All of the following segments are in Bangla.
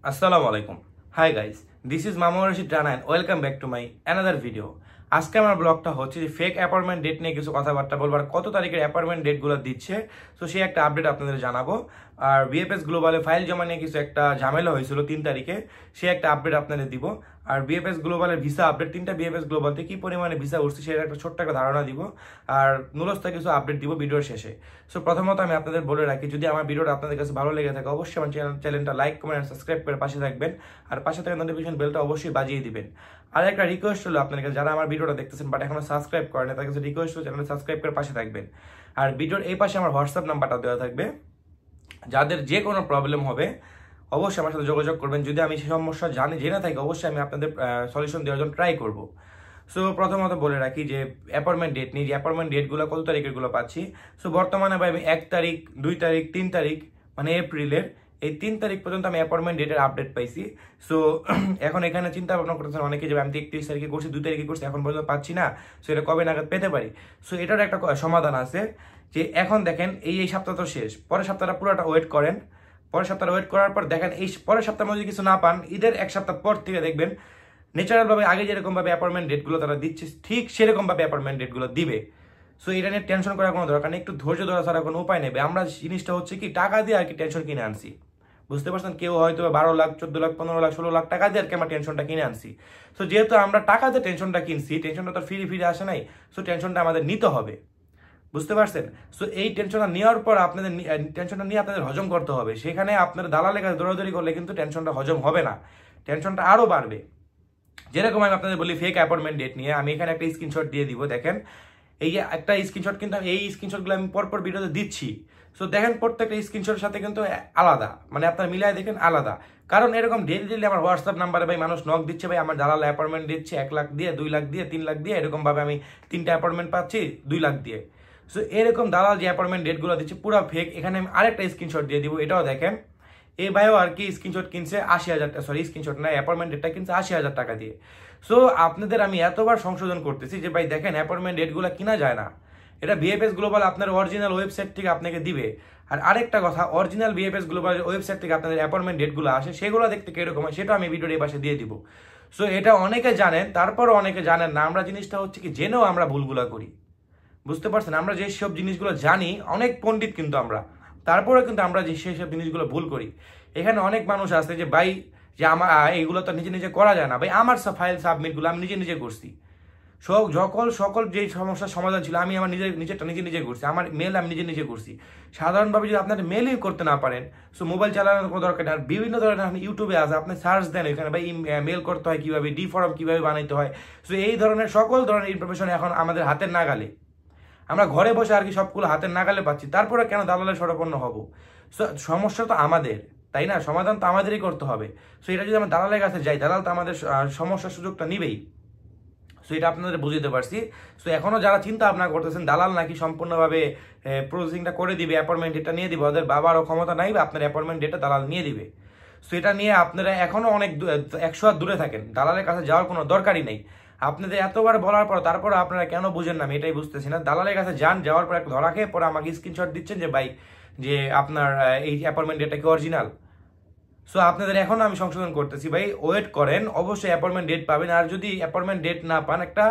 Assalamu alaikum. Hi guys, this is Mamour Rashid Rana and welcome back to my another video. আজকে আমার ব্লগটা হচ্ছে যে ফেক অ্যাপয়েন্টমেন্ট ডেট নিয়ে কিছু কথাবার্তা বলবো আর কত তারিখের অ্যাপয়েন্টমেন্ট ডেটগুলো দিচ্ছে, তো সেই একটা আপডেট আপনাদের জানাবো। আর বিএফএস গ্লোবালে ফাইল জমা নিয়ে কিছু একটা ঝামেলা হয়েছিল 3 তারিখে, সেই একটা আপডেট আপনাদের দিব। আর বিএফএস গ্লোবালের ভিসা আপডেট, 3টা বিএফএস গ্লোবালতে কি পরিমাণে ভিসা উঠছে সেটা একটা ছোট্ট একটা ধারণা দিব। আর নুলস্থা কিছু আপডেট দিব ভিডিওর শেষে। সো প্রথমত আমি আপনাদের বলে রাখি, যদি আমার ভিডিওটা আপনাদের কাছে ভালো লেগে থাকে অবশ্যই আমার চ্যানেলটা লাইক কমেন্ট সাবস্ক্রাইব করে পাশে থাকবেন, আর পাশে থাকা নোটিফিকেশন বেলটা অবশ্যই বাজিয়ে দিবেন। আর একটা রিকোয়েস্ট হলো আপনাদের কাছে, যারা আমার ভিডিওটা দেখতেছেন বাট এখনো সাবস্ক্রাইব করেন না, তার কাছে রিকোয়েস্ট হলো চ্যানেলটা সাবস্ক্রাইব করে পাশে থাকবেন। আর ভিডিওর এই পাশে আমার হোয়াটসঅ্যাপ নাম্বারটা দেওয়া থাকবে, যাদের যে কোনো প্রবলেম হবে অবশ্যই আমার সাথে যোগাযোগ করবেন। যদি আমি সেই সমস্যা জেনে থাকি অবশ্যই আমি আপনাদের সলিউশন দেওয়ার জন্য ট্রাই করব। সো প্রথমত বলে রাখি যে অ্যাপয়েন্টমেন্ট ডেট নিয়ে, যে অ্যাপয়েন্টমেন্ট ডেটগুলো কত তারিখেরগুলো পাচ্ছি। সো বর্তমানে ভাই আমি 1 তারিখ 2 তারিখ 3 তারিখ মানে এপ্রিলের এই 3 তারিখ পর্যন্ত আমি অ্যাপয়েন্টমেন্ট ডেটের আপডেট পাইছি। সো এখন এখানে চিন্তা ভাবনা করতেছেন অনেকে যে আমি 31 তারিখে করছি 2 তারিখে করছি এখন পর্যন্ত পাচ্ছি না, সো এটা কবে নাগাদ পেতে পারি। সো এটার একটা সমাধান আছে যে এখন দেখেন এই সপ্তাহ তো শেষ, পরের সপ্তাহটা পুরোটা ওয়েট করেন। পরের সপ্তাহ ওয়েট করার পর দেখেন এই পরের সপ্তাহের মধ্যে কিছু না পান, ঈদের 1 সপ্তাহ পর থেকে দেখবেন ন্যাচারাল ভাবে আগে যেরকম ভাবে অ্যাপয়েন্টমেন্ট ডেটগুলো তারা দিচ্ছে ঠিক সেরকম ভাবে অ্যাপয়েন্টমেন্ট ডেটগুলো দিবে। সো এটা নিয়ে টেনশন করার কোনো দরকার নেই, একটু ধৈর্য ধরা ছাড়া কোনো উপায় নেই। আমরা জিনিসটা হচ্ছে কি টাকা দিয়ে আর কি টেনশন কিনে আনছি, বুঝতে পারছেন? কেউ হয়তো 12 লাখ 14 লাখ 15 লাখ 16 লাখ টাকা দিয়ে আর কি আমরা টেনশনটা কিনে আনছি। সো যেহেতু আমরা টাকা দিয়ে টেনশনটা কিনছি, টেনশনটা তো ফিরে আসে নাই, সো টেনশনটা আমাদের নিতে হবে, বুঝতে পারছেন? সো এই টেনশনটা নেওয়ার পর আপনাদের টেনশনটা নিয়ে আপনাদের হজম করতে হবে। সেখানে আপনার দালালের কাছে দৌড়াদৌড়ি করলে কিন্তু টেনশনটা হজম হবে না, টেনশনটা আরো বাড়বে। যেরকম আমি আপনাদের বলি ফেক অ্যাপয়েন্টমেন্ট ডেট নিয়ে, আমি এখানে একটা স্ক্রিনশট দিয়ে দিব। দেখেন এই যে একটা স্ক্রিনশট, কিন্তু এই স্ক্রিনশটগুলো আমি পরপর ভিডিওতে দিচ্ছি। সো দেখেন প্রত্যেকটা স্ক্রিনশটের সাথে কিন্তু আলাদা, মানে আপনারা মিলাই দেখেন আলাদা। কারণ এরকম ডেলি আমার হোয়াটসঅ্যাপ নাম্বারে ভাই মানুষ নক দিচ্ছে, ভাই আমার দালাল অ্যাপয়েন্টমেন্ট দিচ্ছে 1 লাখ দিয়ে 2 লাখ দিয়ে 3 লাখ দিয়ে, এরকম ভাবে আমি 3টা অ্যাপয়েন্টমেন্ট পাচ্ছি 2 লাখ দিয়ে। সো এরকম দালাল যে অ্যাপয়েন্টমেন্ট ডেটগুলো দিচ্ছে পুরো ফেক। এখানে আমি আরেকটা স্ক্রিনশট দিয়ে দিব, এটাও দেখেন। এই ভাইও আর কি স্ক্রিনশট কিনছে 80,000 টাকা, সরি স্ক্রিনশট না অ্যাপয়েন্টমেন্ট ডেটটা কিনছে 80,000 টাকা দিয়ে। সো আপনাদের আমি এতবার সংশোধন করতেছি যে ভাই দেখেন অ্যাপয়েন্টমেন্ট ডেটগুলো কিনা যায় না, এটা বিএফএস গ্লোবাল আপনার অরিজিনাল ওয়েবসাইট থেকে আপনাকে দিবে। আর আরেকটা কথা, অরিজিনাল বিএফএস গ্লোবাল ওয়েবসাইট থেকে আপনাদের অ্যাপয়েন্টমেন্ট ডেটগুলো আসে সেগুলো দেখতে কিরকম হয় সেটা আমি ভিডিওর এই পাশে দিয়ে দিব। সো এটা অনেকে জানেন, তারপরও অনেকে জানেন না। আমরা জিনিসটা হচ্ছে কি জেনেও আমরা ভুলগুলো করি, বুঝতে পারছেন? আমরা যে সব জিনিসগুলো জানি, অনেক পণ্ডিত কিন্তু আমরা, তারপরে কিন্তু আমরা যে সেই সব জিনিসগুলো ভুল করি। এখানে অনেক মানুষ আছে যে ভাই যে আমার এইগুলো তো নিজে নিজে করা যায় না। ভাই আমার ফাইল সাবমিটগুলো আমি নিজে নিজে করছি, সকল যে সমস্যার সমাধান ছিল আমি আমার নিজেরটা নিজে করছি। আমার মেল আমি নিজে করছি। সাধারণভাবে যদি আপনার মেলই করতে না পারেন, সো মোবাইল চালানোর কোনো দরকার নেই। আর বিভিন্ন ধরনের আপনি ইউটিউবে আছে, আপনি সার্চ দেন এখানে ভাই মেল করতে হয় কিভাবে, ডি ফর্ম কিভাবে বানাইতে হয়। সো এই ধরনের সকল ধরনের ইনফরমেশন এখন আমাদের হাতের নাগালে, আমরা ঘরে বসে আর কি সবগুলো হাতের নাগালে পাচ্ছি। তারপরে কেন দালালের শরণাপন্ন হব? সমস্যা তো আমাদের, তাই না? সমাধান তো আমাদেরই করতে হবে। সো এটা যদি আমরা দালালের কাছে যাই, দালাল তো আমাদের সমস্যার সুযোগটা নিবেই। সো এটা আপনাদের বুঝতে পারছি। সো এখনো যারা চিন্তা ভাবনা করতেছেন দালাল নাকি সম্পূর্ণভাবে প্রসেসিংটা করে দিবে, অ্যাপয়েন্টমেন্ট ডেটটা নিয়ে দিবে, ওদের বাবারও ক্ষমতা নাই বা আপনার অ্যাপয়েন্টমেন্ট ডেটটা দালাল নিয়ে দিবে। সো এটা নিয়ে আপনারা এখনো অনেক 100 হাত দূরে থাকেন, দালালের কাছে যাওয়ার কোনো দরকারই নেই। আপনাদের এতবার বলার পর তারপর আপনারা কেন বুঝেন না আমি এটাই বুঝতেছি না। দালালের কাছে যান, যাওয়ার পর একটা ধরা খেয়ে পরে আমাকে স্ক্রিনশট দিচ্ছেন যে ভাই যে আপনার এই অ্যাপয়েন্টমেন্ট ডেটটা কি অরিজিনাল। সো আপনাদের এখন আমি সংশোধন করতেছি, ভাই ওয়েট করেন, অবশ্যই অ্যাপয়েন্টমেন্ট ডেট পাবেন। আর যদি অ্যাপয়েন্টমেন্ট ডেট না পান, একটা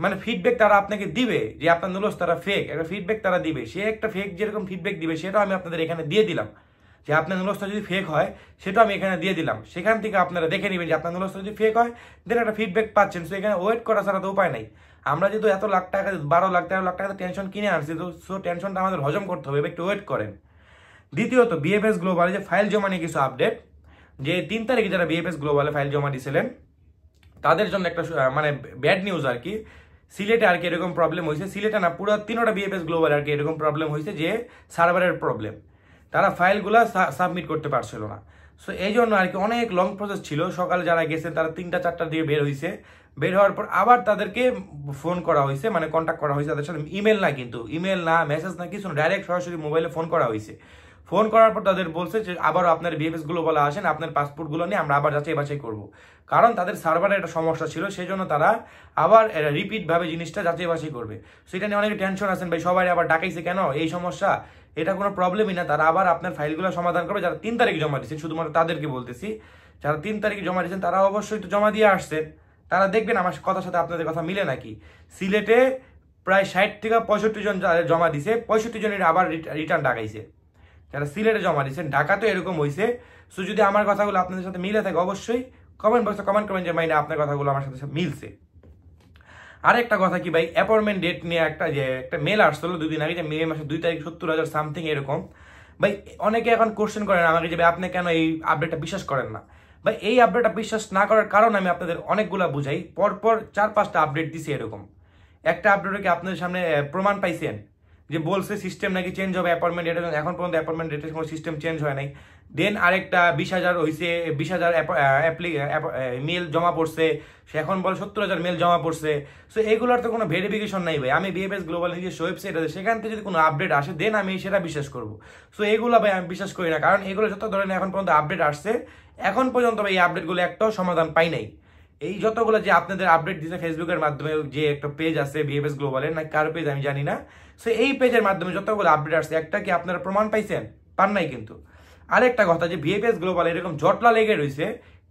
মানে ফিডব্যাক তারা আপনাকে দিবে যে আপনার নুলস তারা ফেক, একটা ফিডব্যাক তারা দিবে। সে একটা ফেক যেরকম ফিডব্যাক দিবে সেটাও আমি আপনাদের এখানে দিয়ে দিলাম, যে আপনার নুলসটা যদি ফেক হয় সেটাও আমি এখানে দিয়ে দিলাম। সেখান থেকে আপনারা দেখে নেবেন যে আপনার নুলসটা যদি ফেক হয় দেন একটা ফিডব্যাক পাচ্ছেন। সো এখানে ওয়েট করা ছাড়া তো উপায় নাই। আমরা যেহেতু এত লাখ টাকা 12 লাখ 13 লাখ টাকা টেনশন কিনে আনছি, তো সো টেনশনটা আমাদের হজম করতে হবে, একটু ওয়েট করেন। দ্বিতীয়ত বিএফএস গ্লোবালে যে ফাইল জমা নিয়ে কিছু আপডেট, যে 3 তারিখে যারা বিএফএস গ্লোবালে ফাইল জমা দিয়েছিলেন তাদের জন্য একটা মানে ব্যাড নিউজ আর কি। সিলেটে আর কি এরকম প্রবলেম হয়েছে, সিলেটে না পুরো 3টা বিএফএস গ্লোবাল আর কি এরকম প্রবলেম হয়েছে যে সার্ভারের প্রবলেম, তারা ফাইলগুলো সাবমিট করতে পারছিল না। সো এই জন্য আর কি অনেক লং প্রসেস ছিল। সকালে যারা গেছেন তারা 3টা 4টার দিকে বের হয়েছে, বের হওয়ার পর আবার তাদেরকে ফোন করা হয়েছে, মানে কন্ট্যাক্ট করা হয়েছে তাদের সাথে। ইমেল না, কিন্তু ইমেল না মেসেজ না কিছু, ডাইরেক্ট সরাসরি মোবাইলে ফোন করা হয়েছে। ফোন করার পর তাদের বলছে যে আবারও আপনার বিএফএস গুলো বলা আসেন, আপনার পাসপোর্টগুলো নিয়ে আমরা আবার যাচাই বাছাই করবো। কারণ তাদের সার্ভারে একটা সমস্যা ছিল, সেই জন্য তারা আবার রিপিট ভাবে জিনিসটা যাচাই বাছাই করবে। সেটা নিয়ে অনেকে টেনশন আছেন, ভাই সবাই আবার ডাকাইছে কেন, এই সমস্যা এটা কোনো প্রবলেমই না, তারা আবার আপনার ফাইলগুলো সমাধান করবে। যারা 3 তারিখ জমা দিয়েছেন, শুধুমাত্র তাদেরকে বলতেছি, যারা 3 তারিখে জমা দিয়েছেন তারা অবশ্যই তো জমা দিয়ে আসছেন, তারা দেখবেন আমার কথার সাথে আপনাদের কথা মিলে নাকি। সিলেটে প্রায় 60 থেকে 65 জন জমা দিছে, 65 জনের আবার রিটার্ন ডাকাইছে যারা সিলেটে জমা দিয়েছেন। ঢাকাতেও এরকম হয়েছে। সো যদি আমার কথাগুলো আপনাদের সাথে মিলে থাকে অবশ্যই কমেন্ট বক্সে কমেন্ট করবেন যে মাইনা আপনার কথাগুলো আমার সাথে মিলছে। আরেকটা কথা কি ভাই, অ্যাপয়েন্টমেন্ট ডেট নিয়ে একটা মেল আসছিল 2 দিন আগে, যে মে মাসের 2 তারিখ 70,000 সামথিং এরকম। ভাই অনেকে এখন কোশ্চেন করেন আমাকে যে আপনি কেন এই আপডেটটা বিশ্বাস করেন না। ভাই এই আপডেটটা বিশ্বাস না করার কারণ আমি আপনাদের অনেকগুলা বুঝাই। পরপর 4-5টা আপডেট দিছি এরকম। একটা আপডেটে কি আপনাদের সামনে প্রমাণ পাইছেন যে বলছে সিস্টেম নাকি চেঞ্জ হবে অ্যাপয়েন্টমেন্ট ডেট, এখন পর্যন্ত অ্যাপয়েন্টমেন্ট ডেটের কোনো সিস্টেম চেঞ্জ হয় নাই। দেন আরেকটা 20,000 হয়েছে, 20,000 মেল জমা পড়ছে, সে এখন বলে 70,000 মেল জমা পড়ছে। সো এগুলোর তো কোনো ভেরিফিকেশন নাই ভাই। আমি বিএফএস গ্লোবাল নিজস্ব ওয়েবসাইট আছে, সেখান থেকে যদি কোনো আপডেট আসে দেন আমি সেটা বিশ্বাস করবো। সো এগুলো ভাই আমি বিশ্বাস করি না, কারণ এগুলো যত ধরনের এখন পর্যন্ত আপডেট আসছে, এখন পর্যন্ত ভাই এই আপডেটগুলো একটাও সমাধান পাই নাই। এই যতগুলো যে আপনাদের আপডেট দিচ্ছে ফেসবুকের মাধ্যমে, যে একটা পেজ আছে বিএফএস গ্লোবালের, না কার পেজ আমি জানি না, সো এই পেজের মাধ্যমে যতগুলো আপডেট আসছে একটা কি আপনারা প্রমাণ পাইছেন? পান নাই কিন্তু। আরেকটা কথা, যে বিএফএস গ্লোবাল এরকম জটলা লেগে রয়েছে,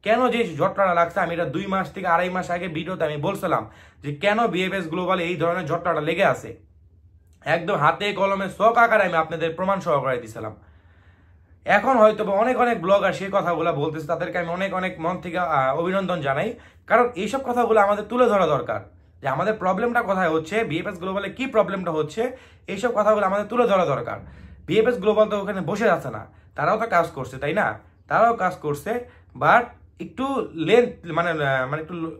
কেন যে জটলাটা লাগছে আমি এটা 2 মাস থেকে 2.5 মাস আগে ভিডিওতে আমি বলছিলাম যে কেন বিএফএস গ্লোবালে এই ধরনের জটলাটা লেগে আছে। একদম হাতে কলমে শখ আকারে আমি আপনাদের প্রমাণ সহকারে দিছিলাম। এখন হয়তো অনেক অনেক ব্লগার সেই কথাগুলো বলতেছে, তাদেরকে আমি অনেক অনেক মন থেকে অভিনন্দন জানাই, কারণ এইসব কথাগুলো আমাদের তুলে ধরা দরকার যে আমাদের প্রবলেমটা কোথায় হচ্ছে, বিএফএস গ্লোবালে কি প্রবলেমটা হচ্ছে, এইসব কথাগুলো আমাদের তুলে ধরা দরকার। বিএফএস গ্লোবাল তো ওখানে বসে আছে না, তারাও তো কাজ করছে, তাই না? তারাও কাজ করছে, বাট একটু লেন্থ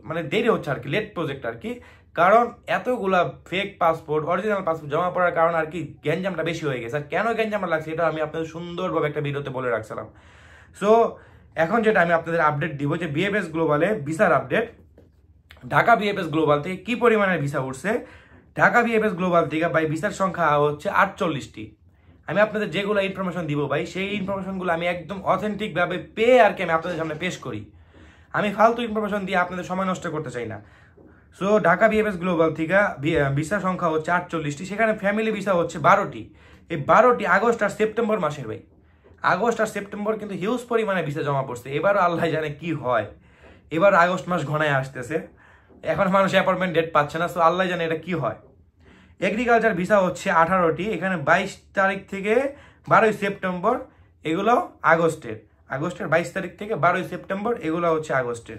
মানে দেরি হচ্ছে আর কি, লেট প্রজেক্ট আর কি। কারণ এতগুলা ফেক পাসপোর্ট, অরিজিনাল পাসপোর্ট জমা পড়ার কারণ আর কি গ্যাঞ্জামটা বেশি হয়ে গেছে। আর কেন গ্যাঞ্জামটা লাগছে এটা আমি আপনাদের সুন্দরভাবে একটা ভিডিওতে বলে রাখছিলাম। সো এখন যেটা আমি আপনাদের আপডেট দিব, যে বিএফএস গ্লোবালে ভিসার আপডেট, ঢাকা বিএফএস গ্লোবাল থেকে কি পরিমাণের ভিসা উঠছে। ঢাকা বিএফএস গ্লোবাল থেকে ভাই ভিসার সংখ্যা হচ্ছে 48টি। আমি আপনাদের যেগুলো ইনফরমেশন দিব ভাই, সেই ইনফরমেশনগুলো আমি একদম অথেন্টিক ভাবে পেয়ে আর কি আমি আপনাদের সামনে পেশ করি। আমি ফালতু ইনফরমেশন দিয়ে আপনাদের সময় নষ্ট করতে চাই না। সো ঢাকা বিএফএস গ্লোবাল থেকে ভিসা সংখ্যা হচ্ছে 48টি, সেখানে ফ্যামিলি ভিসা হচ্ছে 12টি। এই 12টি আগস্ট আর সেপ্টেম্বর মাসের ভাই, আগস্ট আর সেপ্টেম্বর কিন্তু হিউজ পরিমাণে ভিসা জমা পড়ছে। এবারও আল্লাহ জানে কি হয়, এবার আগস্ট মাস ঘনায় আসতেছে, এখন মানুষ অ্যাপয়েন্টমেন্ট ডেট পাচ্ছে না। সো আল্লাহ জানে এটা কি হয়। এগ্রিকালচার ভিসা হচ্ছে 18টি, এখানে 22 তারিখ থেকে 12 সেপ্টেম্বর, এগুলো আগস্টের 22 তারিখ থেকে 12 সেপ্টেম্বর, এগুলো হচ্ছে আগস্টের।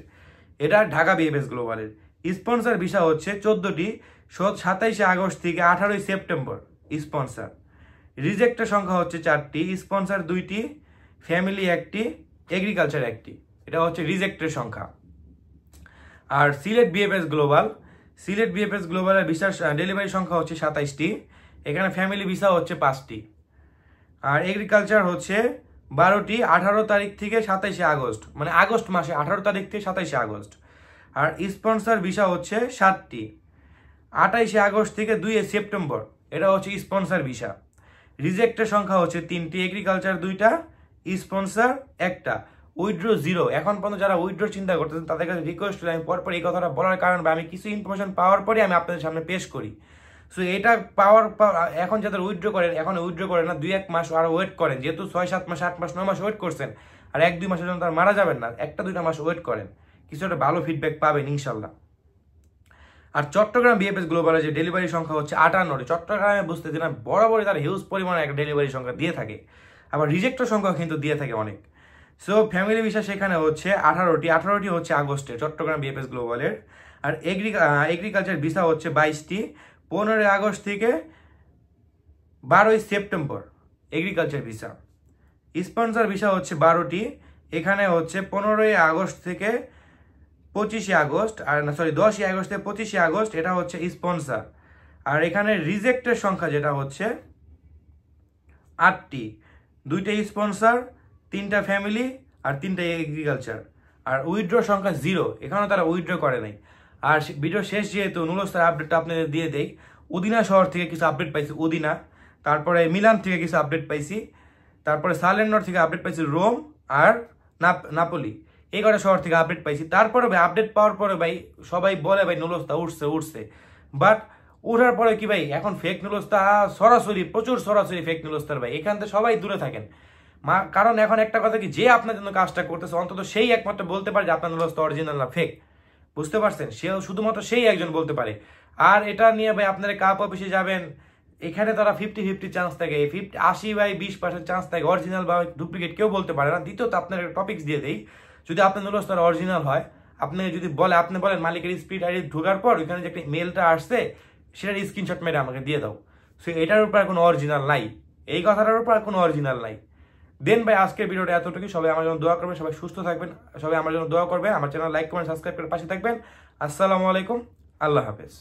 এটা ঢাকা বিএফএস গ্লোবালের। স্পন্সর ভিসা হচ্ছে 14টি, 27 আগস্ট থেকে 18 সেপ্টেম্বর স্পন্সর। রিজেক্টের সংখ্যা হচ্ছে 4টি, স্পন্সর 2টি, ফ্যামিলি 1টি, এগ্রিকালচার 1টি। এটা হচ্ছে রিজেক্টের সংখ্যা। আর সিলেট বিএফএস গ্লোবালের ভিসার ডেলিভারি সংখ্যা হচ্ছে 27টি, এখানে ফ্যামিলি ভিসা হচ্ছে 5টি। আর এগ্রিকালচার হচ্ছে 12টি, 18 তারিখ থেকে 27 আগস্ট, মানে আগস্ট মাসে 18 তারিখ থেকে 27 আগস্ট। আর স্পন্সর ভিসা হচ্ছে 7টি, 28 আগস্ট থেকে 2 সেপ্টেম্বর, এটা হচ্ছে স্পন্সর ভিসা। রিজেক্টের সংখ্যা হচ্ছে 3টি, এগ্রিকালচার 2টা, স্পন্সর 1টা, উইথড্র 0। এখন পর্যন্ত যারা উইথড্র চিন্তা করতেছেন তাদের কাছে রিকোয়েস্ট করি, আমি পরপর এই কথাটা বলার কারণ আমি কিছু ইনফরমেশন পাওয়ার পরে আমি আপনাদের সামনে পেশ করি। সো এটা পাওয়ার এখন যাদের উইথড্র করেন, এখন উইথড্র করেন না, 2-1 মাস আরো ওয়েট করেন, যেহেতু 6-7 মাস 8 মাস 9 মাস ওয়েট করছেন, আর 1-2 মাসের জন্য তার মারা যাবেন না, 1-2 মাস ওয়েট করেন, কিছু একটা ভালো ফিডব্যাক পাবেন ইনশাল্লাহ। আর চট্টগ্রাম বিএফএস গ্লোবালের যে ডেলিভারি সংখ্যা হচ্ছে 58টি, চট্টগ্রামে বুঝতেছি না বরাবরই তার হিউজ পরিমাণে একটা ডেলিভারি সংখ্যা দিয়ে থাকে, আবার রিজেক্টের সংখ্যা কিন্তু দিয়ে থাকে অনেক। সো ফ্যামিলি ভিসা সেখানে হচ্ছে 18টি হচ্ছে আগস্টে চট্টগ্রাম বিএফএস গ্লোবালের। আর এগ্রিকালচার ভিসা হচ্ছে 22টি, 15 আগস্ট থেকে 12 September agriculture visa. Sponsor visa হচ্ছে 12টি, এখানে হচ্ছে 15 আগস্ট থেকে 25 আগস্ট, আর না সরি 10 আগস্ট থেকে 25 আগস্ট, এটা হচ্ছে স্পন্সর। আর এখানে রিজেক্টের সংখ্যা যেটা হচ্ছে 8টি, 2টা স্পন্সর, 3টা ফ্যামিলি আর 3টা এগ্রিকালচার। আর উইথড্র সংখ্যা 0, এখানেও তারা উইথড্র করে নাই। আর ভিডিও শেষ যেহেতু নুলস্তার আপডেটটা আপনাদের দিয়ে দেই, উদিনা শহর থেকে কিছু আপডেট পাইছি, উদিনা, তারপরে মিলান থেকে কিছু আপডেট পাইছি, তারপরে সালেন্ডর থেকে আপডেট পাইছি, রোম আর নাপোলি, এই কটা শহর থেকে আপডেট পাইছি। তারপরে ভাই আপডেট পাওয়ার পরে ভাই সবাই বলে ভাই নুলস্তা উঠছে, বাট ওঠার পরে কি ভাই এখন ফেক নুলস্তা সরাসরি প্রচুর সরাসরি ফেক নুলস্তার ভাই, এখান থেকে সবাই দূরে থাকেন। কারণ এখন একটা কথা কি, যে আপনার জন্য কাজটা করতেছে অন্তত সেই একমাত্র বলতে পারে যে আপনার নুলস্তা অরিজিনাল না ফেক, বুঝতে পারছেন? সেও শুধুমাত্র সেই একজন বলতে পারে। আর এটা নিয়ে ভাই আপনারা কাপ অফিসে যাবেন, এখানে তারা 50-50 চান্স থাকে, 80/20% চান্স থাকে অরিজিনাল বা ডুপ্লিকেট কেউ বলতে পারে না। দ্বিতীয়ত আপনার একটা টপিক্স দিয়ে দেই, যদি আপনার নুলস্তা অরিজিনাল হয়, আপনি যদি আপনি বলেন মালিকের স্পিড আইডি ঢোকার পর ওইখানে যে একটা মেলটা আসছে সেটার স্ক্রিনশট মেরে আমাকে দিয়ে দাও, সো এটার উপর কোনো অরিজিনাল নাই, এই কথাটার উপর কোনো অরিজিনাল নাই। দেন ভাই আজকের ভিডিওটা এতটুকু। সবাই আমার জন্য দোয়া করবেন, সবাই সুস্থ থাকবেন, সবাই আমার জন্য দোয়া করবেন, আমার চ্যানেল লাইক কমেন্ট সাবস্ক্রাইব করে পাশে থাকবেন। আসসালামু আলাইকুম, আল্লাহ হাফেজ।